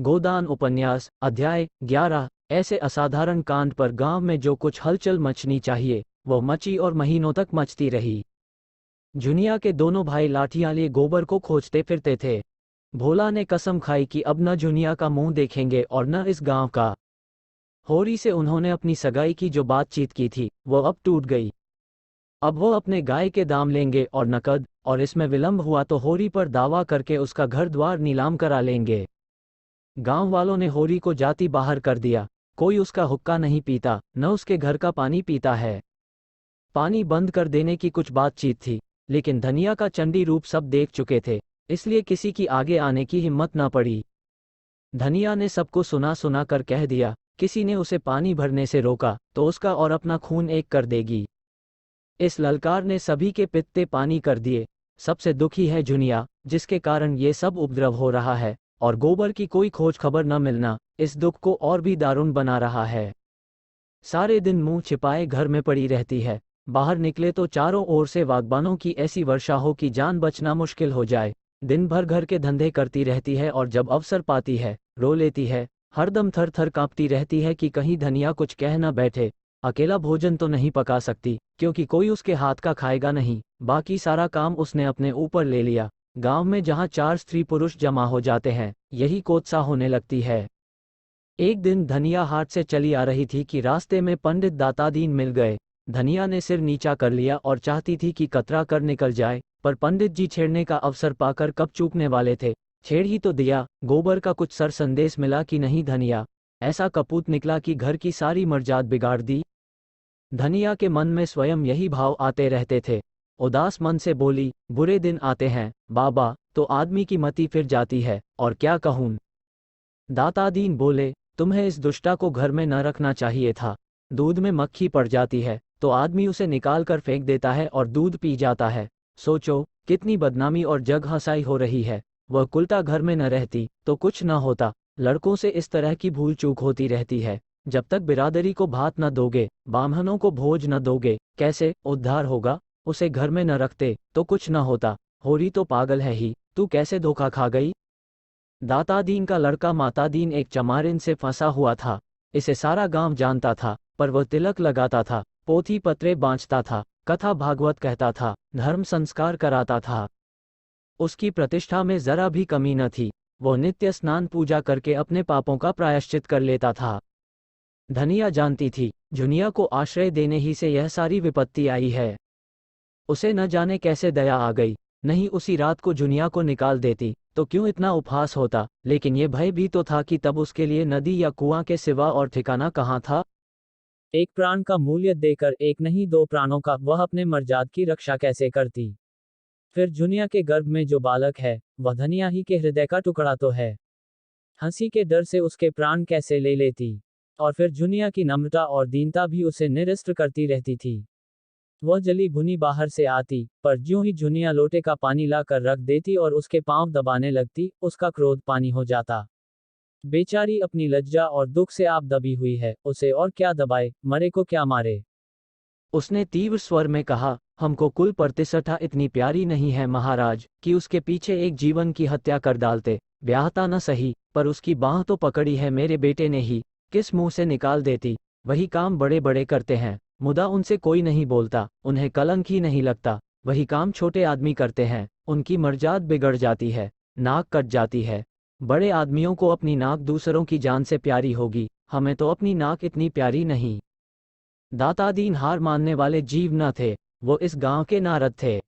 गोदान उपन्यास अध्याय 11। ऐसे असाधारण कांड पर गांव में जो कुछ हलचल मचनी चाहिए वो मची और महीनों तक मचती रही। जुनिया के दोनों भाई लाठियां लिए गोबर को खोजते फिरते थे। भोला ने कसम खाई कि अब न जुनिया का मुंह देखेंगे और न इस गांव का। होरी से उन्होंने अपनी सगाई की जो बातचीत की थी वो अब टूट गई। अब वो अपने गाय के दाम लेंगे और नकद, और इसमें विलंब हुआ तो होरी पर दावा करके उसका घर द्वार नीलाम करा लेंगे। गांव वालों ने होरी को जाति बाहर कर दिया। कोई उसका हुक्का नहीं पीता, न उसके घर का पानी पीता है। पानी बंद कर देने की कुछ बातचीत थी, लेकिन धनिया का चंडी रूप सब देख चुके थे, इसलिए किसी की आगे आने की हिम्मत न पड़ी। धनिया ने सबको सुना सुना कर कह दिया, किसी ने उसे पानी भरने से रोका तो उसका और अपना खून एक कर देगी। इस ललकार ने सभी के पित्ते पानी कर दिए। सबसे दुखी है जुनिया, जिसके कारण ये सब उपद्रव हो रहा है, और गोबर की कोई खोज खबर न मिलना इस दुख को और भी दारुण बना रहा है। सारे दिन मुंह छिपाए घर में पड़ी रहती है। बाहर निकले तो चारों ओर से बागबानों की ऐसी वर्षा हो कि जान बचना मुश्किल हो जाए। दिन भर घर के धंधे करती रहती है और जब अवसर पाती है रो लेती है। हरदम थर थर कांपती रहती है कि कहीं धनिया कुछ कह न बैठे। अकेला भोजन तो नहीं पका सकती, क्योंकि कोई उसके हाथ का खाएगा नहीं। बाकी सारा काम उसने अपने ऊपर ले लिया। गांव में जहां 4 स्त्री पुरुष जमा हो जाते हैं, यही कोत्सा होने लगती है। एक दिन धनिया हाट से चली आ रही थी कि रास्ते में पंडित दातादीन मिल गए। धनिया ने सिर नीचा कर लिया और चाहती थी कि कतरा कर निकल जाए, पर पंडित जी छेड़ने का अवसर पाकर कब चूकने वाले थे। छेड़ ही तो दिया। गोबर का कुछ सर संदेश मिला कि नहीं धनिया, ऐसा कपूत निकला कि घर की सारी मर्जाद बिगाड़ दी। धनिया के मन में स्वयं यही भाव आते रहते थे। उदास मन से बोली, बुरे दिन आते हैं बाबा, तो आदमी की मति फिर जाती है, और क्या कहूँ। दातादीन बोले, तुम्हें इस दुष्टा को घर में न रखना चाहिए था। दूध में मक्खी पड़ जाती है तो आदमी उसे निकाल कर फेंक देता है और दूध पी जाता है। सोचो कितनी बदनामी और जग हंसाई हो रही है। वह कुलटा घर में न रहती तो कुछ न होता। लड़कों से इस तरह की भूल चूक होती रहती है। जब तक बिरादरी को भात न दोगे, बाम्हनों को भोज न दोगे, कैसे उद्धार होगा। उसे घर में न रखते तो कुछ न होता। होरी तो पागल है ही, तू कैसे धोखा खा गई। दातादीन का लड़का मातादीन एक चमारिन से फंसा हुआ था। इसे सारा गांव जानता था, पर वह तिलक लगाता था, पोथी पत्रे बाँचता था, कथा भागवत कहता था, धर्म संस्कार कराता था। उसकी प्रतिष्ठा में जरा भी कमी न थी। वो नित्य स्नान पूजा करके अपने पापों का प्रायश्चित कर लेता था। धनिया जानती थी, जुनिया को आश्रय देने ही से यह सारी विपत्ति आई है। उसे न जाने कैसे दया आ गई। नहीं उसी रात को जुनिया को निकाल देती तो क्यों इतना उपहास होता, लेकिन ये भय भी तो था कि तब उसके लिए नदी या कुआं के सिवा और ठिकाना कहाँ था। एक प्राण का मूल्य देकर एक नहीं 2 प्राणों का वह अपने मर्जाद की रक्षा कैसे करती। फिर जुनिया के गर्भ में जो बालक है वह धनिया ही के हृदय का टुकड़ा तो है। हंसी के डर से उसके प्राण कैसे ले लेती। और फिर जुनिया की नम्रता और दीनता भी उसे निरस्त करती रहती थी। वह जली भुनी बाहर से आती, पर ज्यों ही जुनिया लोटे का पानी लाकर रख देती और उसके पांव दबाने लगती, उसका क्रोध पानी हो जाता। बेचारी अपनी लज्जा और दुख से आप दबी हुई है, उसे और क्या दबाए, मरे को क्या मारे। उसने तीव्र स्वर में कहा, हमको कुल प्रतिष्ठा इतनी प्यारी नहीं है महाराज, कि उसके पीछे एक जीवन की हत्या कर डालते। ब्याहता न सही, पर उसकी बांह तो पकड़ी है मेरे बेटे ने ही, किस मुंह से निकाल देती। वही काम बड़े बड़े करते हैं, मुदा उनसे कोई नहीं बोलता, उन्हें कलंक ही नहीं लगता। वही काम छोटे आदमी करते हैं, उनकी मर्जाद बिगड़ जाती है, नाक कट जाती है। बड़े आदमियों को अपनी नाक दूसरों की जान से प्यारी होगी, हमें तो अपनी नाक इतनी प्यारी नहीं। दातादीन हार मानने वाले जीव न थे, वो इस गांव के नारद थे।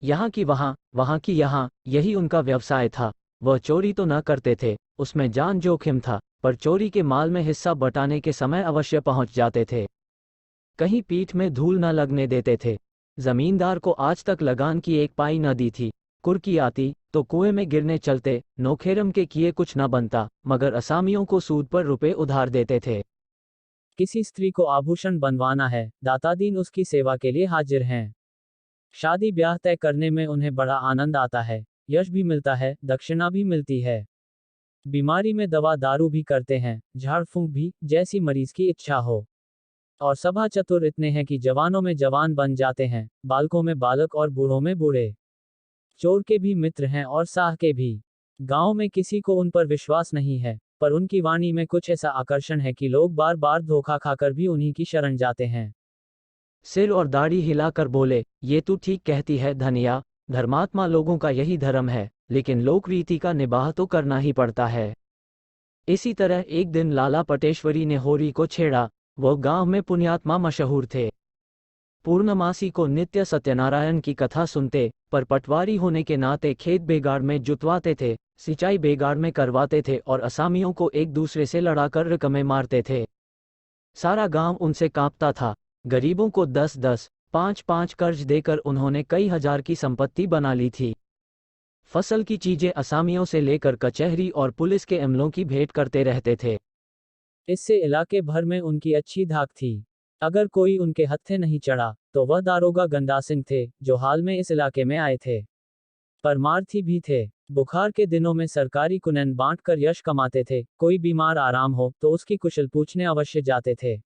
यहाँ की वहाँ, वहाँ की यहाँ, यही उनका व्यवसाय था। वह चोरी तो न करते थे, उसमें जान जोखिम था, पर चोरी के माल में हिस्सा बटाने के समय अवश्य पहुंच जाते थे। कहीं पीठ में धूल न लगने देते थे। जमींदार को आज तक लगान की एक पाई न दी थी। कुर्की आती तो कुएं में गिरने चलते, नौखेरम के किए कुछ न बनता, मगर असामियों को सूद पर रुपए उधार देते थे। किसी स्त्री को आभूषण बनवाना है, दातादीन उसकी सेवा के लिए हाजिर हैं। शादी ब्याह तय करने में उन्हें बड़ा आनंद आता है, यश भी मिलता है, दक्षिणा भी मिलती है। बीमारी में दवा दारू भी करते हैं, झाड़ फूंक भी, जैसी मरीज की इच्छा हो। और सभा चतुर इतने हैं कि जवानों में जवान बन जाते हैं, बालकों में बालक और बूढ़ों में बूढ़े। चोर के भी मित्र हैं और साह के भी। गांव में किसी को उन पर विश्वास नहीं है, पर उनकी वाणी में कुछ ऐसा आकर्षण है कि लोग बार बार धोखा खाकर भी उन्हीं की शरण जाते हैं। सिर और दाढ़ी हिलाकर बोले, ये तू ठीक कहती है धनिया, धर्मात्मा लोगों का यही धर्म है, लेकिन लोक रीति का निबाह तो करना ही पड़ता है। इसी तरह एक दिन लाला पटेश्वरी ने होरी को छेड़ा। वह गांव में पुण्यात्मा मशहूर थे। पूर्णमासी को नित्य सत्यनारायण की कथा सुनते, पर पटवारी होने के नाते खेत बेगाड़ में जुतवाते थे, सिंचाई बेगाड़ में करवाते थे और असामियों को एक दूसरे से लड़ाकर रकमें मारते थे। सारा गांव उनसे कांपता था। गरीबों को 10-10, 5-5 कर्ज देकर उन्होंने कई हजार की संपत्ति बना ली थी। फसल की चीजें असामियों से लेकर कचहरी और पुलिस के अमलों की भेंट करते रहते थे। इससे इलाके भर में उनकी अच्छी धाक थी। अगर कोई उनके हत्थे नहीं चढ़ा तो वह दारोगा गंदा सिंह थे, जो हाल में इस इलाके में आए थे। परमार्थी भी थे। बुखार के दिनों में सरकारी कुनैन बांटकर यश कमाते थे। कोई बीमार आराम हो तो उसकी कुशल पूछने अवश्य जाते थे।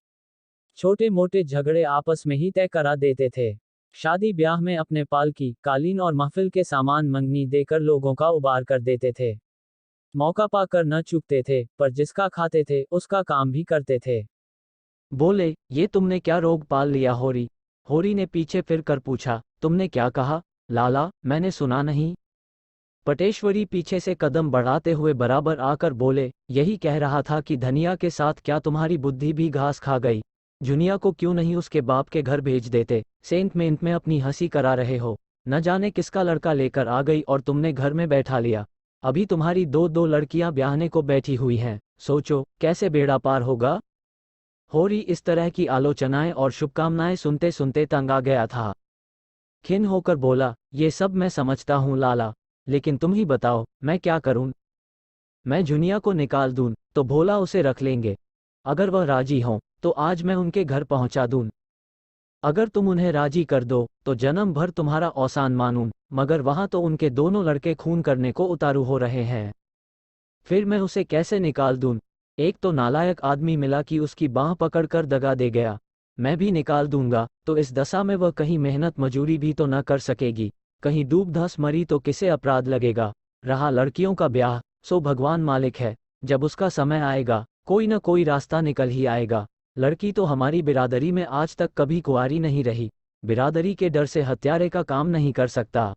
छोटे मोटे झगड़े आपस में ही तय करा देते थे। शादी ब्याह में अपने पालकी, कालीन और महफिल के सामान मंगनी देकर लोगों का उबार कर देते थे। मौका पाकर न चूकते थे, पर जिसका खाते थे उसका काम भी करते थे। बोले, ये तुमने क्या रोग पाल लिया होरी? होरी ने पीछे फिर कर पूछा, तुमने क्या कहा लाला, मैंने सुना नहीं। पटेश्वरी पीछे से कदम बढ़ाते हुए बराबर आकर बोले, यही कह रहा था कि धनिया के साथ क्या तुम्हारी बुद्धि भी घास खा गई? जुनिया को क्यों नहीं उसके बाप के घर भेज देते? सेंट मेंट में अपनी हंसी करा रहे हो। न जाने किसका लड़का लेकर आ गई और तुमने घर में बैठा लिया। अभी तुम्हारी दो लड़कियां ब्याहने को बैठी हुई हैं। सोचो कैसे बेड़ा पार होगा। होरी इस तरह की आलोचनाएं और शुभकामनाएं सुनते सुनते तंग आ गया था। खिन्न होकर बोला, ये सब मैं समझता हूँ लाला, लेकिन तुम ही बताओ मैं क्या करूं? मैं जुनिया को निकाल दूं तो भोला उसे रख लेंगे। अगर वह राजी हों तो आज मैं उनके घर पहुंचा दूं। अगर तुम उन्हें राजी कर दो तो जन्म भर तुम्हारा औसान मानूं, मगर वहां तो उनके दोनों लड़के खून करने को उतारू हो रहे हैं। फिर मैं उसे कैसे निकाल दूं? एक तो नालायक आदमी मिला कि उसकी बांह पकड़कर दगा दे गया। मैं भी निकाल दूंगा तो इस दशा में वह कहीं मेहनत मजूरी भी तो न कर सकेगी, कहीं डूब धंस मरी तो किसे अपराध लगेगा। रहा लड़कियों का ब्याह, सो भगवान मालिक है, जब उसका समय आएगा कोई न कोई रास्ता निकल ही आएगा। लड़की तो हमारी बिरादरी में आज तक कभी कुंवारी नहीं रही, बिरादरी के डर से हत्यारे का काम नहीं कर सकता।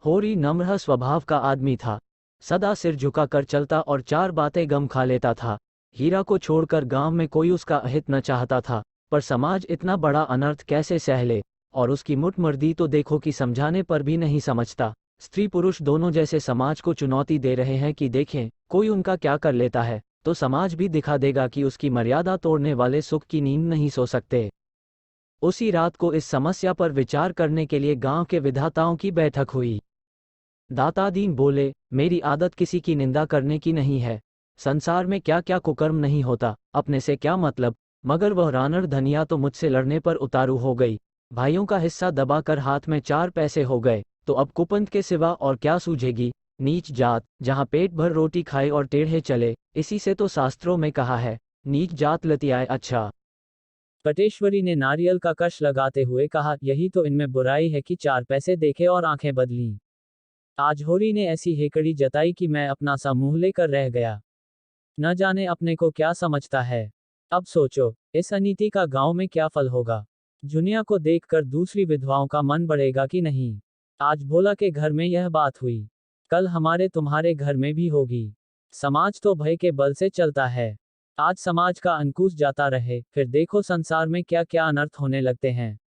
होरी नम्र स्वभाव का आदमी था, सदा सिर झुका कर चलता और चार बातें गम खा लेता था। हीरा को छोड़कर गांव में कोई उसका अहित न चाहता था, पर समाज इतना बड़ा अनर्थ कैसे सह ले? और उसकी मुठमर्दी तो देखो कि समझाने पर भी नहीं समझता। स्त्री पुरुष दोनों जैसे समाज को चुनौती दे रहे हैं कि देखें कोई उनका क्या कर लेता है, तो समाज भी दिखा देगा कि उसकी मर्यादा तोड़ने वाले सुख की नींद नहीं सो सकते। उसी रात को इस समस्या पर विचार करने के लिए गांव के विधाताओं की बैठक हुई। दातादीन बोले, मेरी आदत किसी की निंदा करने की नहीं है। संसार में क्या क्या कुकर्म नहीं होता, अपने से क्या मतलब। मगर वह रानड़ धनिया तो मुझसे लड़ने पर उतारू हो गई। भाइयों का हिस्सा दबाकर हाथ में 4 पैसे हो गए, तो अब कुपंथ के सिवा और क्या सूझेगी। नीच जात, जहाँ पेट भर रोटी खाए और टेढ़े चले, इसी से तो शास्त्रों में कहा है, नीच जात लतियाए अच्छा। पटेश्वरी ने नारियल का कश लगाते हुए कहा, यही तो इनमें बुराई है कि 4 पैसे देखे और आंखें बदली। आज होरी ने ऐसी हेकड़ी जताई कि मैं अपना सा मुंह लेकर रह गया। न जाने अपने को क्या समझता है। अब सोचो, इस अनीति का गांव में क्या फल होगा। जुनिया को देखकर दूसरी विधवाओं का मन बढ़ेगा कि नहीं। आज भोला के घर में यह बात हुई, कल हमारे तुम्हारे घर में भी होगी। समाज तो भय के बल से चलता है। आज समाज का अंकुश जाता रहे, फिर देखो संसार में क्या क्या अनर्थ होने लगते हैं।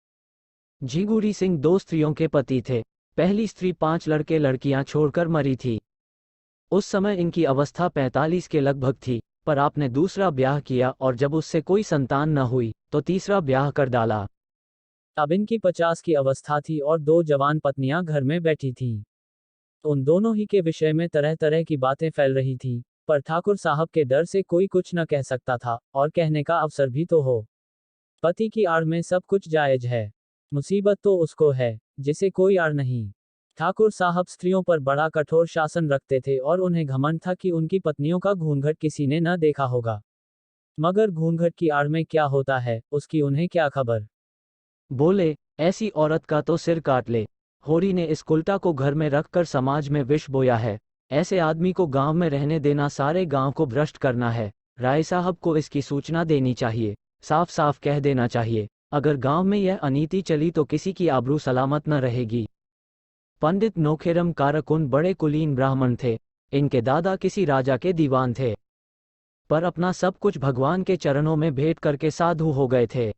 झिगुरी सिंह 2 स्त्रियों के पति थे। पहली स्त्री 5 लड़के लड़कियां छोड़कर मरी थी। उस समय इनकी अवस्था 45 के लगभग थी, पर आपने दूसरा ब्याह किया और जब उससे कोई संतान न हुई तो तीसरा ब्याह कर डाला। अब इनकी 50 की अवस्था थी और 2 जवान पत्नियां घर में बैठी थीं। उन दोनों ही के विषय में तरह तरह की बातें फैल रही थीं, पर ठाकुर साहब के डर से कोई कुछ न कह सकता था, और कहने का अवसर भी तो हो। पति की आड़ में सब कुछ जायज है, मुसीबत तो उसको है जिसे कोई आड़ नहीं। ठाकुर साहब स्त्रियों पर बड़ा कठोर शासन रखते थे और उन्हें घमंड था कि उनकी पत्नियों का घूंघट किसी ने न देखा होगा। मगर घूंघट की आड़ में क्या होता है, उसकी उन्हें क्या खबर। बोले, ऐसी औरत का तो सिर काट ले। होरी ने इस कुल्टा को घर में रखकर समाज में विष बोया है। ऐसे आदमी को गांव में रहने देना सारे गांव को भ्रष्ट करना है। राय साहब को इसकी सूचना देनी चाहिए, साफ साफ कह देना चाहिए। अगर गांव में यह अनीति चली तो किसी की आबरू सलामत न रहेगी। पंडित नोखेरम कारकुन बड़े कुलीन ब्राह्मण थे। इनके दादा किसी राजा के दीवान थे, पर अपना सब कुछ भगवान के चरणों में भेंट करके साधु हो गए थे।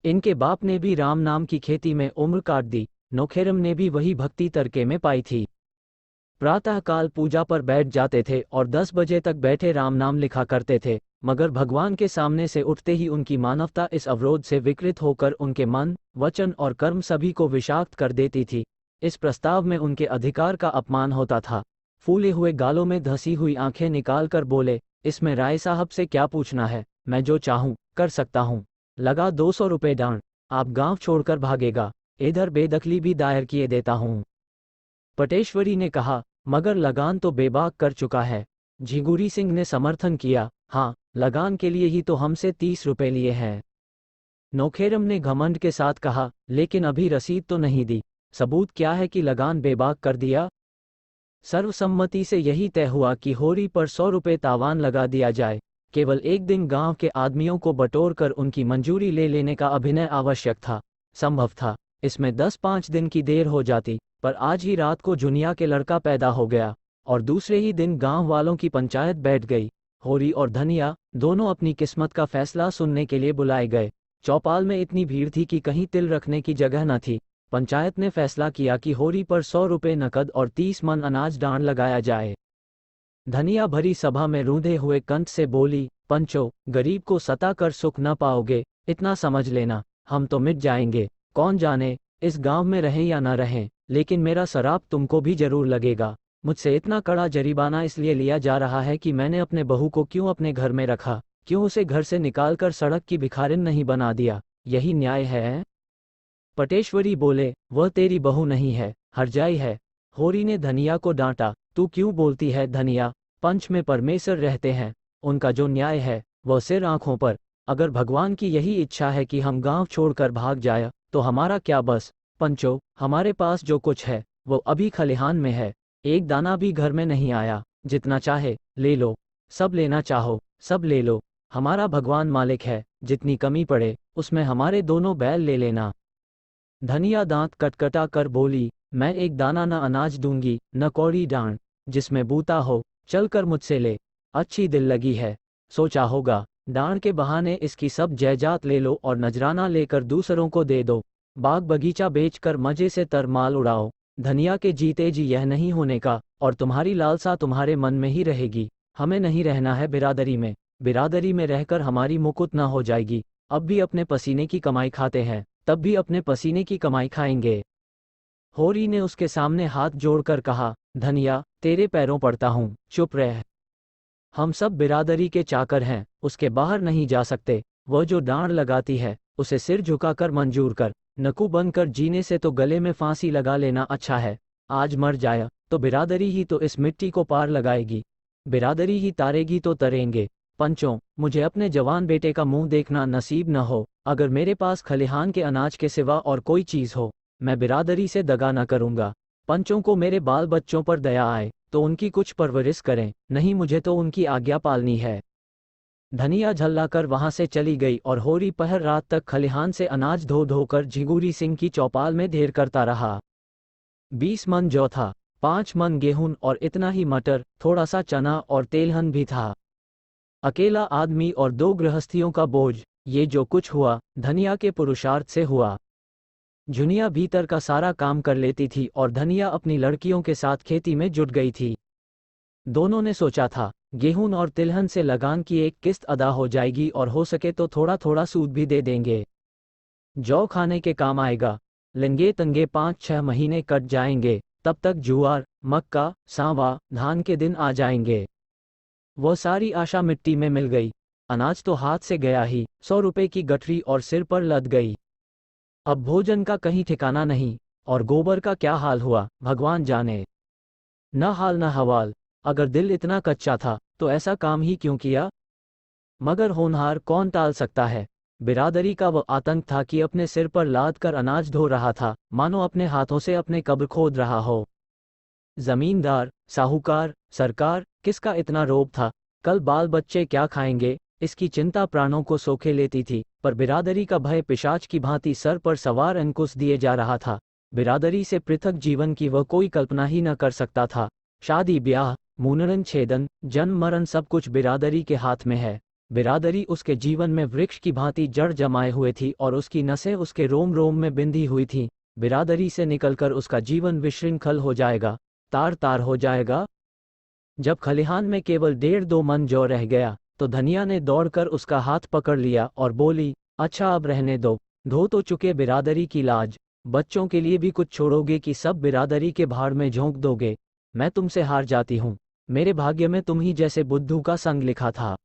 इनके बाप ने भी राम नाम की खेती में उम्र काट दी। नोखेरम ने भी वही भक्ति तरके में पाई थी। प्रातःकाल पूजा पर बैठ जाते थे और 10 बजे तक बैठे राम नाम लिखा करते थे, मगर भगवान के सामने से उठते ही उनकी मानवता इस अवरोध से विकृत होकर उनके मन, वचन और कर्म सभी को विषाक्त कर देती थी। इस प्रस्ताव में उनके अधिकार का अपमान होता था। फूले हुए गालों में धंसी हुई आंखें निकालकर बोले, इसमें राय साहब से क्या पूछना है, मैं जो चाहूं कर सकता हूं। लगा 200 रुपये डांड, आप गांव छोड़कर भागेगा, इधर बेदखली भी दायर किए देता हूं। पटेश्वरी ने कहा, मगर लगान तो बेबाक कर चुका है। झिगुरी सिंह ने समर्थन किया, हाँ, लगान के लिए ही तो हमसे 30 रुपये लिए हैं। नोखेरम ने घमंड के साथ कहा, लेकिन अभी रसीद तो नहीं दी, सबूत क्या है कि लगान बेबाक कर दिया। सर्वसम्मति से यही तय हुआ कि होरी पर 100 रुपये तावान लगा दिया जाए। केवल एक दिन गांव के आदमियों को बटोर कर उनकी मंजूरी ले लेने का अभिनय आवश्यक था, संभव था। इसमें 10-5 दिन की देर हो जाती, पर आज ही रात को जुनिया के लड़का पैदा हो गया और दूसरे ही दिन गांव वालों की पंचायत बैठ गई। होरी और धनिया दोनों अपनी किस्मत का फैसला सुनने के लिए बुलाए गए। चौपाल में इतनी भीड़ थी कि कहीं तिल रखने की जगह न थी। पंचायत ने फैसला किया कि होरी पर 100 रुपये नकद और 30 मन अनाज डांड लगाया जाए। धनिया भरी सभा में रूंधे हुए कंठ से बोली, पंचो, गरीब को सता कर सुख न पाओगे, इतना समझ लेना, हम तो मिट जाएंगे। कौन जाने इस गांव में रहें या न रहें, लेकिन मेरा शराब तुमको भी जरूर लगेगा। मुझसे इतना कड़ा जरिमाना इसलिए लिया जा रहा है कि मैंने अपने बहू को क्यों अपने घर में रखा, क्यों उसे घर से निकालकर सड़क की भिखारिन नहीं बना दिया। यही न्याय है। पटेश्वरी बोले, वह तेरी बहू नहीं है, हरजाई है। होरी ने धनिया को डांटा, तू क्यों बोलती है धनिया, पंच में परमेश्वर रहते हैं, उनका जो न्याय है वह सिर आंखों पर। अगर भगवान की यही इच्छा है कि हम गांव छोड़कर भाग जाए तो हमारा क्या बस। पंचो, हमारे पास जो कुछ है वो अभी खलिहान में है, एक दाना भी घर में नहीं आया। जितना चाहे ले लो, सब लेना चाहो सब ले लो, हमारा भगवान मालिक है, जितनी कमी पड़े उसमें हमारे दोनों बैल ले लेना। धनिया दांत कटकटा कर बोली, मैं एक दाना न अनाज दूंगी न कौड़ी डांड, जिसमें बूता हो चल कर मुझसे ले। अच्छी दिल लगी है, सोचा होगा, डांड के बहाने इसकी सब जायदाद ले लो और नजराना लेकर दूसरों को दे दो। बाग बगीचा बेचकर मजे से तरमाल उड़ाओ। धनिया के जीते जी यह नहीं होने का, और तुम्हारी लालसा तुम्हारे मन में ही रहेगी। हमें नहीं रहना है बिरादरी में, बिरादरी में रहकर हमारी मुकुत न हो जाएगी। अब भी अपने पसीने की कमाई खाते हैं, तब भी अपने पसीने की कमाई खाएंगे। होरी ने उसके सामने हाथ जोड़कर कहा, धनिया, तेरे पैरों पड़ता हूँ, चुप रह। हम सब बिरादरी के चाकर हैं, उसके बाहर नहीं जा सकते। वह जो डांड लगाती है उसे सिर झुकाकर मंजूर कर। नकू बनकर जीने से तो गले में फांसी लगा लेना अच्छा है। आज मर जाया तो बिरादरी ही तो इस मिट्टी को पार लगाएगी, बिरादरी ही तारेगी तो तरेंगे। पंचों, मुझे अपने जवान बेटे का मुंह देखना नसीब न हो। अगर मेरे पास खलिहान के अनाज के सिवा और कोई चीज हो, मैं बिरादरी से दगा न करूंगा। पंचों को मेरे बाल बच्चों पर दया आए तो उनकी कुछ परवरिश करें, नहीं मुझे तो उनकी आज्ञा पालनी है। धनिया झल्लाकर वहां से चली गई और होरी पहर रात तक खलिहान से अनाज धो धोकर झिगुरी सिंह की चौपाल में ढेर करता रहा। 20 मन जौ था, 5 मन गेहूं और इतना ही मटर, थोड़ा सा चना और तेलहन भी था। अकेला आदमी और 2 गृहस्थियों का बोझ, ये जो कुछ हुआ धनिया के पुरुषार्थ से हुआ। जुनिया भीतर का सारा काम कर लेती थी और धनिया अपनी लड़कियों के साथ खेती में जुट गई थी। दोनों ने सोचा था, गेहूं और तिलहन से लगान की एक किस्त अदा हो जाएगी और हो सके तो थोड़ा थोड़ा सूद भी दे देंगे। जौ खाने के काम आएगा। लंगे तंगे 5-6 महीने कट जाएंगे, तब तक जुआर, मक्का, सांवा, धान के दिन आ जाएंगे। वह सारी आशा मिट्टी में मिल गई। अनाज तो हाथ से गया ही, 100 रुपए की गठरी और सिर पर लद गई। अब भोजन का कहीं ठिकाना नहीं, और गोबर का क्या हाल हुआ भगवान जाने। न हाल न हवाल। अगर दिल इतना कच्चा था तो ऐसा काम ही क्यों किया। मगर होनहार कौन टाल सकता है। बिरादरी का वह आतंक था कि अपने सिर पर लाद कर अनाज धो रहा था, मानो अपने हाथों से अपने कब्र खोद रहा हो। जमींदार, साहूकार, सरकार, किसका इतना रोब था? कल बाल बच्चे क्या खाएंगे, इसकी चिंता प्राणों को सोखे लेती थी, पर बिरादरी का भय पिशाच की भांति सर पर सवार अंकुश दिए जा रहा था। बिरादरी से पृथक जीवन की वह कोई कल्पना ही न कर सकता था। शादी ब्याह, मुंडन छेदन, जन्म मरण सब कुछ बिरादरी के हाथ में है। बिरादरी उसके जीवन में वृक्ष की भांति जड़ जमाए हुए थी और उसकी नसें उसके रोम रोम में बिंधी हुई थीं। बिरादरी से निकलकर उसका जीवन विशृंखल हो जाएगा, तार तार हो जाएगा। जब खलिहान में केवल 1.5-2 मन जौ रह गया तो धनिया ने दौड़कर उसका हाथ पकड़ लिया और बोली, अच्छा अब रहने दो, धो तो चुके बिरादरी की लाज, बच्चों के लिए भी कुछ छोड़ोगे कि सब बिरादरी के भाड़ में झोंक दोगे? मैं तुमसे हार जाती हूँ, मेरे भाग्य में तुम ही जैसे बुद्धू का संग लिखा था।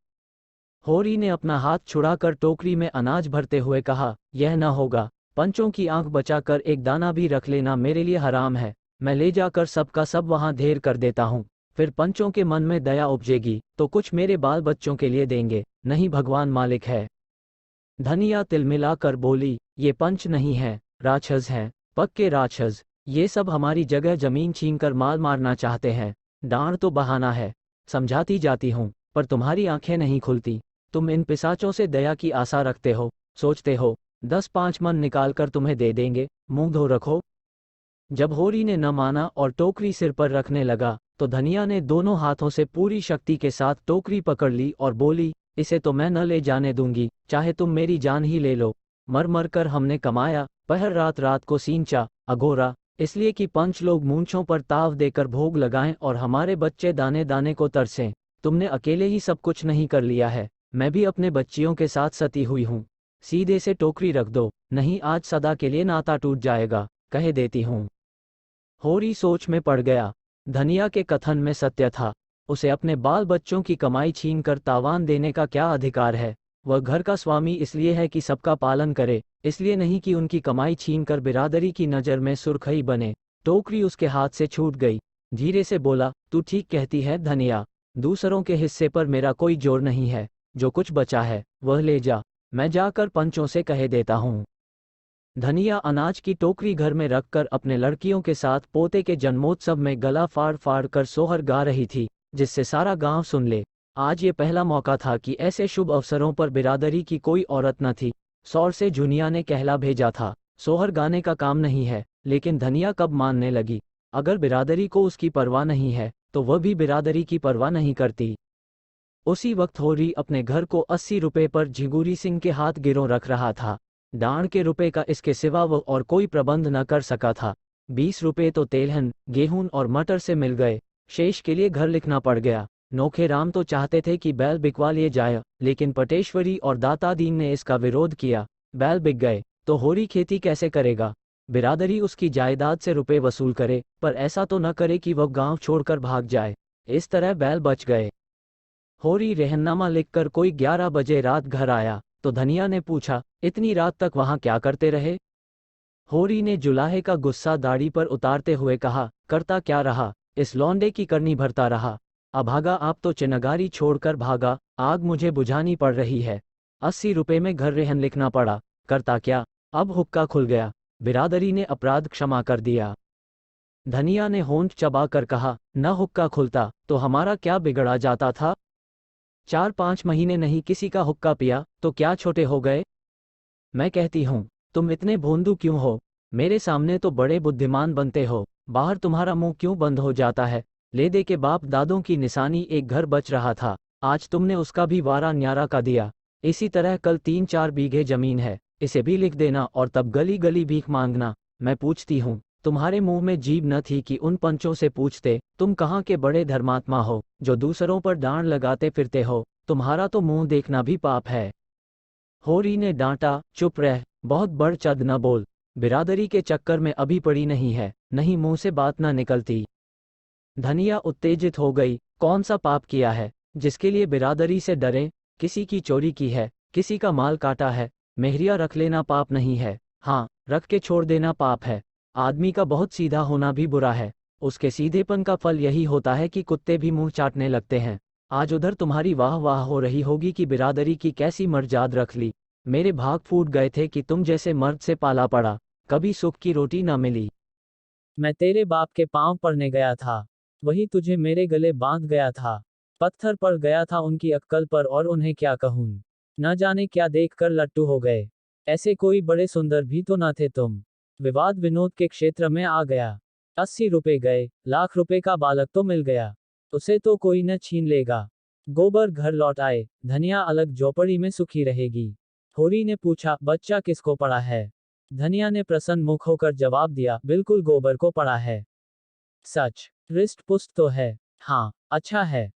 होरी ने अपना हाथ छुड़ाकर टोकरी में अनाज भरते हुए कहा, यह न होगा, पंचों की आंख बचाकर एक दाना भी रख लेना मेरे लिए हराम है। मैं ले जाकर सबका सब वहां ढेर कर देता हूँ, फिर पंचों के मन में दया उपजेगी तो कुछ मेरे बाल बच्चों के लिए देंगे, नहीं भगवान मालिक है। धनिया तिलमिलाकर बोली, ये पंच नहीं है, राक्षस हैं, पक्के राक्षस। ये सब हमारी जगह जमीन छीनकर माल मारना चाहते हैं। डांड तो बहाना है, समझाती जाती हूँ, पर तुम्हारी आंखें नहीं खुलती। तुम इन पिशाचों से दया की आशा रखते हो, सोचते हो 10-5 मन निकालकर तुम्हें दे देंगे, मुंह धो रखो। जब होरी ने न माना और टोकरी सिर पर रखने लगा तो धनिया ने दोनों हाथों से पूरी शक्ति के साथ टोकरी पकड़ ली और बोली, इसे तो मैं न ले जाने दूंगी, चाहे तुम मेरी जान ही ले लो। मर मर कर हमने कमाया, पहर रात रात को सींचा, अघोरा, इसलिए कि पंच लोग मूंछों पर ताव देकर भोग लगाएं और हमारे बच्चे दाने दाने को तरसें। तुमने अकेले ही सब कुछ नहीं कर लिया है, मैं भी अपने बच्चियों के साथ सती हुई हूँ। सीधे से टोकरी रख दो, नहीं आज सदा के लिए नाता टूट जाएगा, कह देती हूँ। होरी सोच में पड़ गया। धनिया के कथन में सत्य था। उसे अपने बाल बच्चों की कमाई छीनकर तावान देने का क्या अधिकार है? वह घर का स्वामी इसलिए है कि सबका पालन करे, इसलिए नहीं कि उनकी कमाई छीनकर बिरादरी की नज़र में सुरखई बने। टोकरी उसके हाथ से छूट गई। धीरे से बोला, तू ठीक कहती है धनिया, दूसरों के हिस्से पर मेरा कोई जोर नहीं है। जो कुछ बचा है वह ले जा, मैं जाकर पंचों से कह देता हूँ। धनिया अनाज की टोकरी घर में रखकर अपने लड़कियों के साथ पोते के जन्मोत्सव में गला फाड़ फाड़ कर सोहर गा रही थी, जिससे सारा गांव सुन ले। आज ये पहला मौका था कि ऐसे शुभ अवसरों पर बिरादरी की कोई औरत न थी। सौर से जुनिया ने कहला भेजा था, सोहर गाने का काम नहीं है, लेकिन धनिया कब मानने लगी। अगर बिरादरी को उसकी परवाह नहीं है तो वह भी बिरादरी की परवाह नहीं करती। उसी वक्त होरी अपने घर को 80 रुपए पर झिगुरी सिंह के हाथ गिरों रख रहा था। डांड के रुपए का इसके सिवा वह और कोई प्रबंध न कर सका था। 20 रुपए तो तेलहन, गेहूं और मटर से मिल गए, शेष के लिए घर लिखना पड़ गया। नोखे राम तो चाहते थे कि बैल बिकवा लिए जाए, लेकिन पटेश्वरी और दातादीन ने इसका विरोध किया। बैल बिक गए तो होरी खेती कैसे करेगा? बिरादरी उसकी जायदाद से रुपए वसूल करे, पर ऐसा तो न करे कि वह गांव छोड़कर भाग जाए। इस तरह बैल बच गए। होरी रहननामा लिखकर कोई 11 बजे रात घर आया तो धनिया ने पूछा, इतनी रात तक वहां क्या करते रहे? होरी ने जुलाहे का गुस्सा दाढ़ी पर उतारते हुए कहा, करता क्या रहा, इस लौंडे की करनी भरता रहा। अभागा आप तो चिनगारी छोड़कर भागा, आग मुझे बुझानी पड़ रही है। 80 रुपए में घर रेहन लिखना पड़ा, करता क्या? अब हुक्का खुल गया, बिरादरी ने अपराध क्षमा कर दिया। धनिया ने होंठ चबाकर कहा, न हुक्का खुलता तो हमारा क्या बिगड़ा जाता था? 4-5 महीने नहीं किसी का हुक्का पिया तो क्या छोटे हो गए? मैं कहती हूँ, तुम इतने भोंदू क्यों हो? मेरे सामने तो बड़े बुद्धिमान बनते हो, बाहर तुम्हारा मुंह क्यों बंद हो जाता है? ले दे के बाप दादों की निशानी एक घर बच रहा था, आज तुमने उसका भी वारा न्यारा का दिया। इसी तरह कल 3-4 बीघे जमीन है, इसे भी लिख देना और तब गली गली भीख मांगना। मैं पूछती हूँ, तुम्हारे मुंह में जीभ न थी कि उन पंचों से पूछते, तुम कहाँ के बड़े धर्मात्मा हो जो दूसरों पर डांड लगाते फिरते हो? तुम्हारा तो मुंह देखना भी पाप है। होरी ने डांटा, चुप रह, बहुत बढ़ चढ़ न बोल, बिरादरी के चक्कर में अभी पड़ी नहीं है, नहीं मुंह से बात न निकलती। धनिया उत्तेजित हो गई, कौन सा पाप किया है जिसके लिए बिरादरी से डरे? किसी की चोरी की है, किसी का माल काटा है, मेहरिया रख लेना पाप नहीं है, हाँ रख के छोड़ देना पाप है। आदमी का बहुत सीधा होना भी बुरा है, उसके सीधेपन का फल यही होता है कि कुत्ते भी मुंह चाटने लगते हैं। आज उधर तुम्हारी वाह वाह हो रही होगी कि बिरादरी की कैसी मर्जाद रख ली। मेरे भाग फूट गए थे कि तुम जैसे मर्द से पाला पड़ा, कभी सुख की रोटी न मिली। मैं तेरे बाप के पांव पड़ने गया था, वही तुझे मेरे गले बांध गया था। पत्थर पड़ गया था उनकी अक्कल पर, और उन्हें क्या कहूं, न जाने क्या देखकर लट्टू हो गए। ऐसे कोई बड़े सुंदर भी तो न थे तुम। विवाद विनोद के क्षेत्र में आ गया। 80 रुपए गए, लाख रुपए का बालक तो मिल गया, उसे तो कोई न छीन लेगा। गोबर घर लौट आए, धनिया अलग झोपड़ी में सुखी रहेगी। होरी ने पूछा, बच्चा किसको पड़ा है? धनिया ने प्रसन्न मुख होकर जवाब दिया, बिल्कुल गोबर को पड़ा है। सच? हृष्ट पुष्ट तो है। हाँ, अच्छा है।